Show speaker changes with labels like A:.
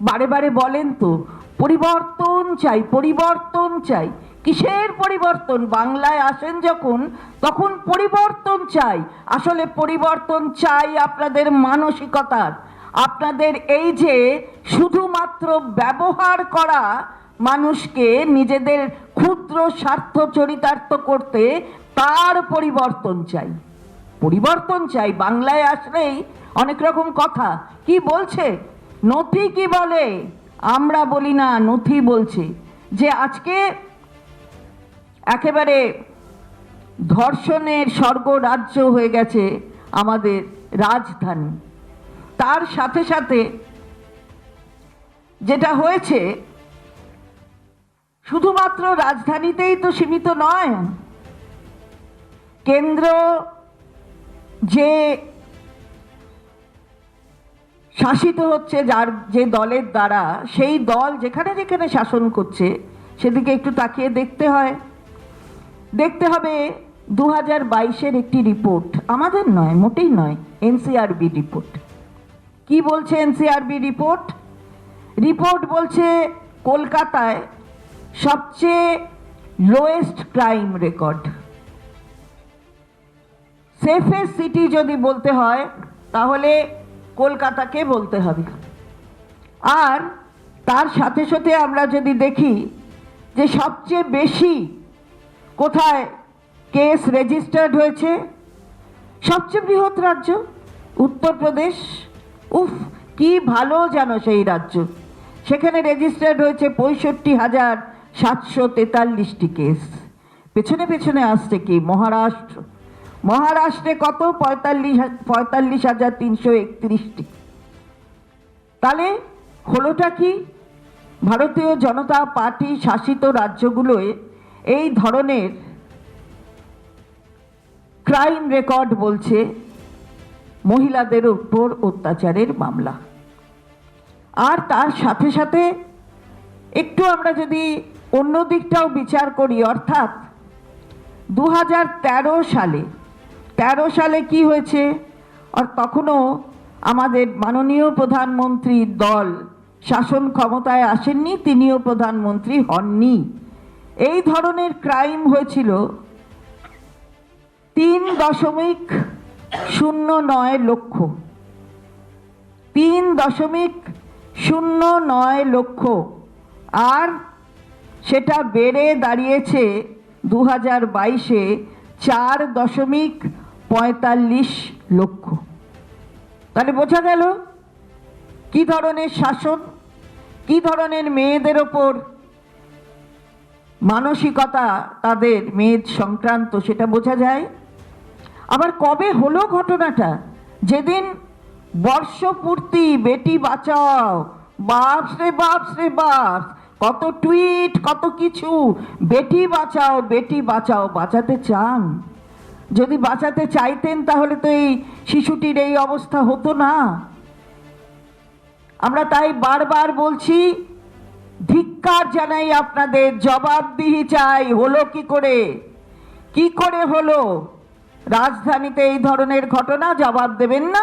A: বারে বারে বলেন তো পরিবর্তন চাই, পরিবর্তন চাই। কিসের পরিবর্তন? বাংলায় আসেন যখন তখন পরিবর্তন চাই। আসলে পরিবর্তন চাই আপনাদের মানসিকতার। আপনাদের এই যে শুধুমাত্র ব্যবহার করা মানুষকে নিজেদের ক্ষুদ্র স্বার্থ চরিতার্থ করতে, তার পরিবর্তন চাই। পরিবর্তন চাই। বাংলায় আসলেই অনেক রকম কথা। কি বলছে? নথি কি বলে? আমরা বলি না, নথি বলছে যে আজকে একেবারে ধর্ষণের স্বর্গরাজ্য হয়ে গেছে আমাদের রাজধানী। তার সাথে সাথে যেটা হয়েছে, শুধুমাত্র রাজধানীতেই তো সীমিত নয়। কেন্দ্র যে শাসিত হচ্ছে যার যে দলের দ্বারা, সেই দল যেখানে যেখানে শাসন করছে সেদিকে একটু তাকিয়ে দেখতে হবে 2022-এর একটি রিপোর্ট, আমাদের নয়, মোটেই নয়, এনসিআরবি রিপোর্ট। কি বলছে এনসিআরবি রিপোর্ট? রিপোর্ট বলছে কলকাতায় সবচেয়ে lowest crime record. Safest city যদি বলতে হয় তাহলে কলকাতাকে বলতে হবে। আর তার সাথে সাথে আমরা যদি দেখি যে সবচেয়ে বেশি কোথায় কেস রেজিস্টার্ড হয়েছে, সবচেয়ে বৃহৎ রাজ্য উত্তরপ্রদেশ। উফ, কি ভালো জানো সেই রাজ্য। সেখানে রেজিস্টার্ড হয়েছে 65,743টি কেস। পেছনে পেছনে আসছে কি মহারাষ্ট্র। মহারাষ্ট্রে কত? 45,331টি। তাহলে হলোটা কি? ভারতীয় জনতা পার্টি শাসিত রাজ্যগুলোয় এই ধরনের ক্রাইম রেকর্ড বলছে মহিলাদের উপর অত্যাচারের মামলা। আর তার সাথে সাথে একটু আমরা যদি অন্য দিকটাও বিচার করি, অর্থাৎ 2013 সালে কি হয়েছে? আর তখনও আমাদের মাননীয় প্রধানমন্ত্রীর দল শাসন ক্ষমতায় আসেননি, তিনিও প্রধানমন্ত্রী হননি। এই ধরনের ক্রাইম হয়েছিল 3.09 লক্ষ। 3.09 লক্ষ। আর সেটা বেড়ে দাঁড়িয়েছে 2022-এ 4.45 লক্ষ। তাহলে বোঝা গেল কি ধরনের শাসন, কি ধরনের মেয়েদের ওপর মানসিকতা তাদের, মেয়ের সংক্রান্ত, সেটা বোঝা যায়। আবার কবে হলো ঘটনাটা? যেদিন বর্ষপূর্তি বেটি বাঁচাও, বাপস রে বাপস রে বাপস, কত টুইট, কত কিছু, বেটি বাঁচাও বেটি বাঁচাও। বাঁচাতে চান? যদি বাঁচাতে চাইতেন তাহলে তো এই শিশুটির এই অবস্থা হতো না। আমরা তাই বারবার বলছি, ধিক্কার জানাই আপনাদের, জবাবদিহি চাই। হলো কি করে? কি করে হলো? রাজধানীতে এই ধরনের ঘটনা জবাব দেবেন না?